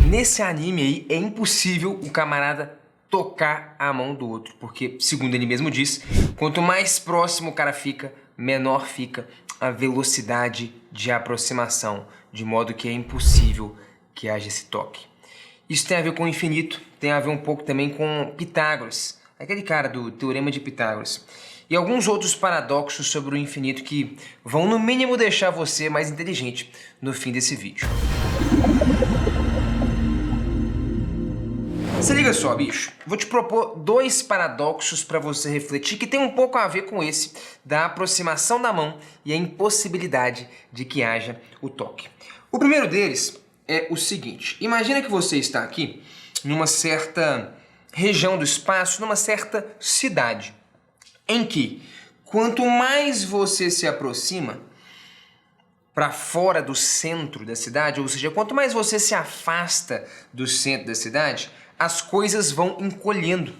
Nesse anime aí é impossível o camarada tocar a mão do outro, porque, segundo ele mesmo diz, quanto mais próximo o cara fica, menor fica a velocidade de aproximação, de modo que é impossível que haja esse toque. Isso tem a ver com o infinito, tem a ver um pouco também com Pitágoras, aquele cara do Teorema de Pitágoras, e alguns outros paradoxos sobre o infinito que vão no mínimo deixar você mais inteligente no fim desse vídeo. Se liga só, bicho. Vou te propor dois paradoxos para você refletir que tem um pouco a ver com esse da aproximação da mão e a impossibilidade de que haja o toque. O primeiro deles é o seguinte. Imagina que você está aqui numa certa região do espaço, numa certa cidade, em que quanto mais você se aproxima para fora do centro da cidade, ou seja, quanto mais você se afasta do centro da cidade, as coisas vão encolhendo.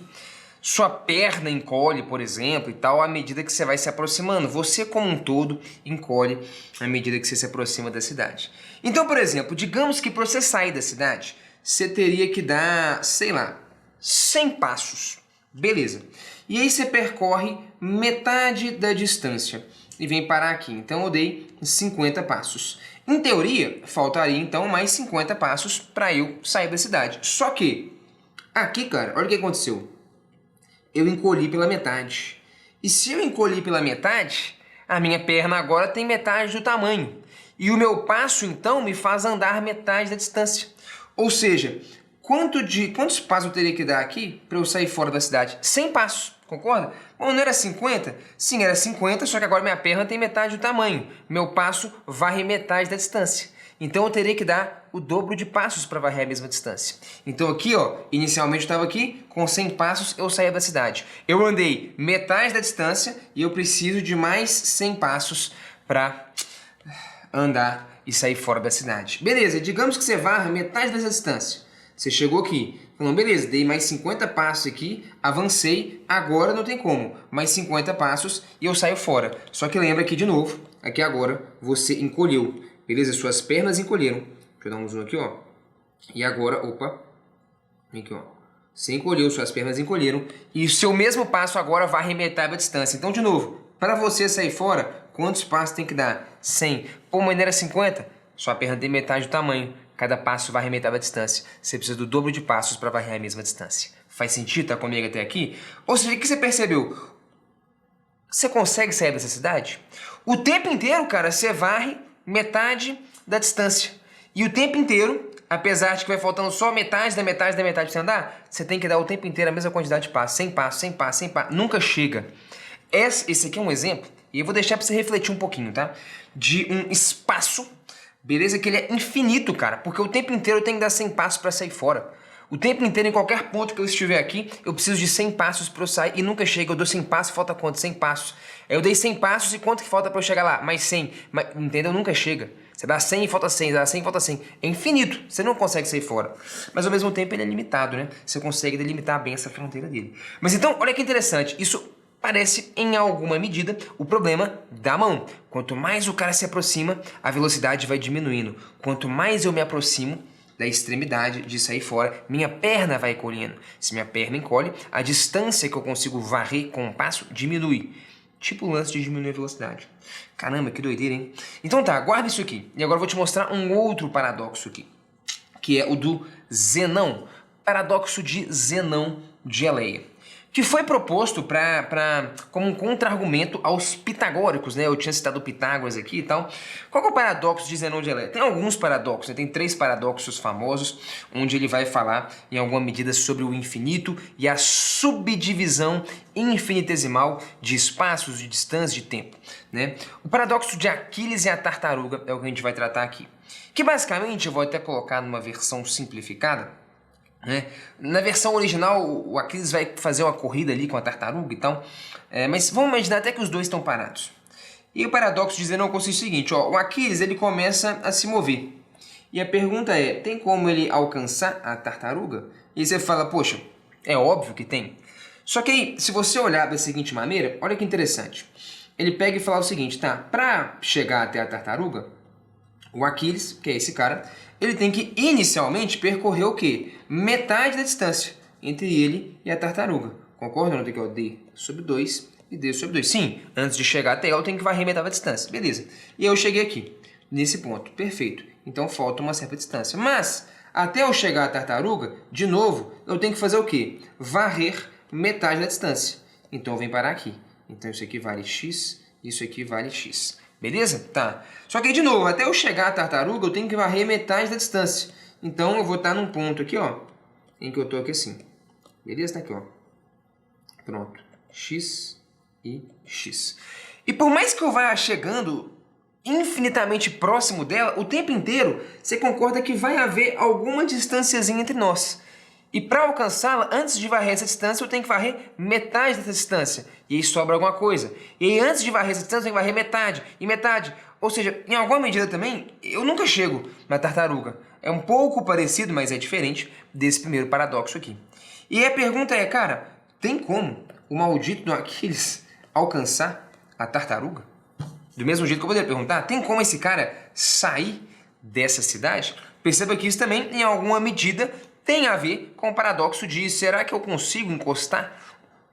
Sua perna encolhe, por exemplo, e tal, à medida que você vai se aproximando. Você, como um todo, encolhe à medida que você se aproxima da cidade. Então, por exemplo, digamos que para você sair da cidade, você teria que dar, sei lá, 100 passos. Beleza. E aí você percorre metade da distância e vem parar aqui. Então eu dei 50 passos. Em teoria, faltaria então mais 50 passos para eu sair da cidade. Só que aqui, cara, olha o que aconteceu. Eu encolhi pela metade. E se eu encolhi pela metade, a minha perna agora tem metade do tamanho. E o meu passo, então, me faz andar metade da distância. Ou seja, quantos passos eu teria que dar aqui para eu sair fora da cidade? 100 passos, concorda? Bom, não era 50? Sim, era 50, só que agora minha perna tem metade do tamanho. Meu passo varre metade da distância. Então eu teria que dar o dobro de passos para varrer a mesma distância. Então aqui, ó, inicialmente eu estava aqui, com 100 passos eu saía da cidade. Eu andei metade da distância e eu preciso de mais 100 passos para andar e sair fora da cidade. Beleza, digamos que você varra metade dessa distância. Você chegou aqui, falou, beleza, dei mais 50 passos aqui, avancei, agora não tem como. Mais 50 passos e eu saio fora. Só que lembra aqui de novo, aqui agora você encolheu. Beleza? Suas pernas encolheram. Deixa eu dar um zoom aqui, ó. E agora, opa. Aqui, ó. Você encolheu, suas pernas encolheram. E o seu mesmo passo agora vai arremetar a distância. Então, de novo, para você sair fora, quantos passos tem que dar? 100. Pô, mas não era 50? Sua perna tem metade do tamanho. Cada passo vai arremetar a distância. Você precisa do dobro de passos para varrer a mesma distância. Faz sentido? Tá comigo até aqui? Ou seja, o que você percebeu? Você consegue sair dessa cidade? O tempo inteiro, cara, você varre metade da distância. E o tempo inteiro, apesar de que vai faltando só metade da metade da metade para você andar, você tem que dar o tempo inteiro a mesma quantidade de passos. 100 passos, 100 passos, 100 passos. Nunca chega. Esse aqui é um exemplo, e eu vou deixar para você refletir um pouquinho, tá? De um espaço, beleza? Que ele é infinito, cara. Porque o tempo inteiro eu tenho que dar 100 passos para sair fora. O tempo inteiro, em qualquer ponto que eu estiver aqui, eu preciso de 100 passos para eu sair e nunca chega. Eu dou 100 passos, falta quanto? 100 passos. Aí eu dei 100 passos e quanto que falta para eu chegar lá? Mais 100. Entendeu? Nunca chega. Você dá 100 e falta 100, dá 100 e falta 100. É infinito. Você não consegue sair fora. Mas ao mesmo tempo ele é limitado, né? Você consegue delimitar bem essa fronteira dele. Mas então, olha que interessante. Isso parece, em alguma medida, o problema da mão. Quanto mais o cara se aproxima, a velocidade vai diminuindo. Quanto mais eu me aproximo da extremidade de sair fora, minha perna vai encolhendo. Se minha perna encolhe, a distância que eu consigo varrer com um passo diminui. Tipo o lance de diminuir a velocidade. Caramba, que doideira, hein? Então tá, guarda isso aqui. E agora eu vou te mostrar um outro paradoxo aqui, que é o do Zenão. Paradoxo de Zenão de Eleia, que foi proposto como um contra-argumento aos pitagóricos, né? Eu tinha citado Pitágoras aqui e tal. Qual que é o paradoxo de Zenão de Eleia? Tem alguns paradoxos, né? Tem 3 paradoxos famosos, onde ele vai falar, em alguma medida, sobre o infinito e a subdivisão infinitesimal de espaços, de distância, de tempo, né? O paradoxo de Aquiles e a tartaruga é o que a gente vai tratar aqui. Que basicamente, eu vou até colocar numa versão simplificada, né? Na versão original, o Aquiles vai fazer uma corrida ali com a tartaruga e tal, mas vamos imaginar até que os dois estão parados. E o paradoxo de Zenão consiste no seguinte, ó, o Aquiles ele começa a se mover. E a pergunta é, tem como ele alcançar a tartaruga? E você fala, poxa, é óbvio que tem. Só que aí, se você olhar da seguinte maneira, olha que interessante. Ele pega e fala o seguinte, tá, para chegar até a tartaruga, O Aquiles, que é esse cara, ele tem que inicialmente percorrer o quê? Metade da distância entre ele e a tartaruga. Concorda? Não tem que D sobre 2 e D sobre 2. Sim, antes de chegar até ela, eu tenho que varrer metade da distância. Beleza. E eu cheguei aqui, nesse ponto. Perfeito. Então falta uma certa distância. Mas, até eu chegar à tartaruga, de novo, eu tenho que fazer o quê? Varrer metade da distância. Então eu venho parar aqui. Então isso aqui vale x, isso aqui vale x. Beleza? Tá. Só que aí, de novo, até eu chegar à tartaruga, eu tenho que varrer metade da distância. Então eu vou estar num ponto aqui, ó, em que eu estou aqui assim. Beleza? Tá aqui, ó. Pronto. X e x. E por mais que eu vá chegando infinitamente próximo dela, o tempo inteiro, você concorda que vai haver alguma distânciazinha entre nós. E para alcançá-la, antes de varrer essa distância, eu tenho que varrer metade dessa distância. E aí sobra alguma coisa. E aí, antes de varrer essa distância, eu tenho que varrer metade e metade. Ou seja, em alguma medida também, eu nunca chego na tartaruga. É um pouco parecido, mas é diferente desse primeiro paradoxo aqui. E a pergunta é, cara, tem como o maldito do Aquiles alcançar a tartaruga? Do mesmo jeito que eu poderia perguntar, tem como esse cara sair dessa cidade? Perceba que isso também, em alguma medida, tem a ver com o paradoxo de será que eu consigo encostar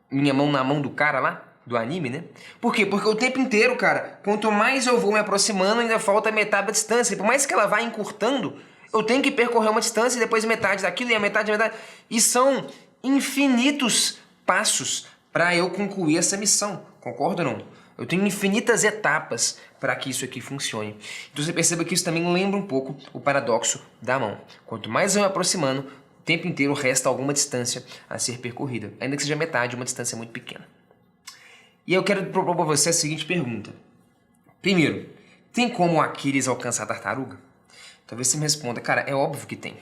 minha mão na mão do cara lá, do anime, né? Por quê? Porque o tempo inteiro, cara, quanto mais eu vou me aproximando, ainda falta metade da distância. E por mais que ela vá encurtando, eu tenho que percorrer uma distância e depois metade daquilo e a metade. E são infinitos passos para eu concluir essa missão. Concorda ou não? Eu tenho infinitas etapas para que isso aqui funcione. Então você perceba que isso também lembra um pouco o paradoxo da mão. Quanto mais eu me aproximando, o tempo inteiro resta alguma distância a ser percorrida, ainda que seja metade, uma distância muito pequena. E eu quero propor para você a seguinte pergunta. Primeiro, tem como o Aquiles alcançar a tartaruga? Talvez você me responda, cara, é óbvio que tem.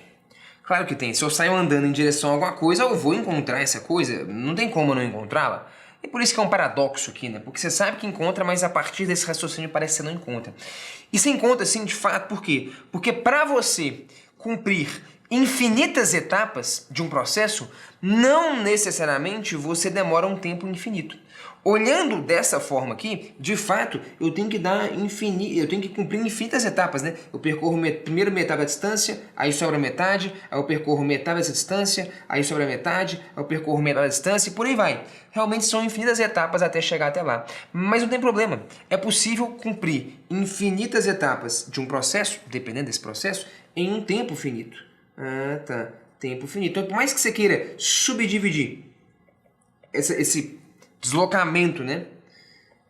Claro que tem. Se eu saio andando em direção a alguma coisa, eu vou encontrar essa coisa. Não tem como eu não encontrá-la. E por isso que é um paradoxo aqui, né? Porque você sabe que encontra, mas a partir desse raciocínio parece que você não encontra. E você encontra, sim, de fato, por quê? Porque para você cumprir infinitas etapas de um processo, não necessariamente você demora um tempo infinito. Olhando dessa forma aqui, de fato, eu tenho que cumprir infinitas etapas, né? Eu percorro primeiro metade da distância, aí sobra metade, aí eu percorro metade dessa distância, aí sobra metade, aí eu percorro metade da distância e por aí vai. Realmente são infinitas etapas até chegar até lá. Mas não tem problema. É possível cumprir infinitas etapas de um processo, dependendo desse processo, em um tempo finito. Ah, tá. Tempo finito. Então, por mais que você queira subdividir esse deslocamento, né,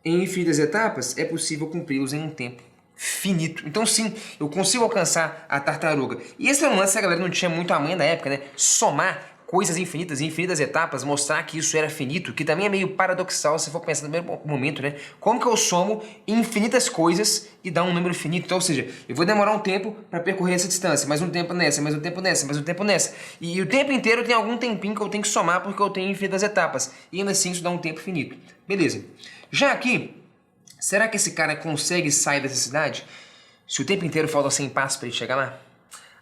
em infinitas etapas, é possível cumpri-los em um tempo finito. Então, sim, eu consigo alcançar a tartaruga. E esse é um lance que a galera não tinha muito a manha da época, né? Somar coisas infinitas em infinitas etapas, mostrar que isso era finito, que também é meio paradoxal se for pensar no primeiro momento, né? Como que eu somo infinitas coisas e dá um número finito? Então, ou seja, eu vou demorar um tempo para percorrer essa distância, mais um tempo nessa, mais um tempo nessa, mais um tempo nessa. E o tempo inteiro tem algum tempinho que eu tenho que somar porque eu tenho infinitas etapas. E ainda assim isso dá um tempo finito. Beleza. Já aqui, será que esse cara consegue sair dessa cidade se o tempo inteiro falta 100 passos para ele chegar lá?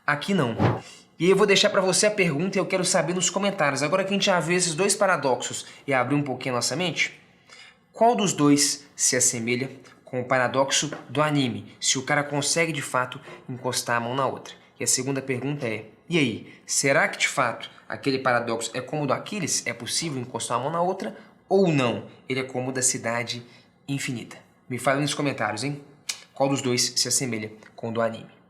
Aqui não. E eu vou deixar para você a pergunta e eu quero saber nos comentários. Agora que a gente já viu esses dois paradoxos e abriu um pouquinho a nossa mente, qual dos dois se assemelha com o paradoxo do anime? Se o cara consegue de fato encostar a mão na outra. E a segunda pergunta é, e aí, será que de fato aquele paradoxo é como o do Aquiles? É possível encostar a mão na outra ou não? Ele é como o da cidade infinita. Me fala nos comentários, hein? Qual dos dois se assemelha com o do anime?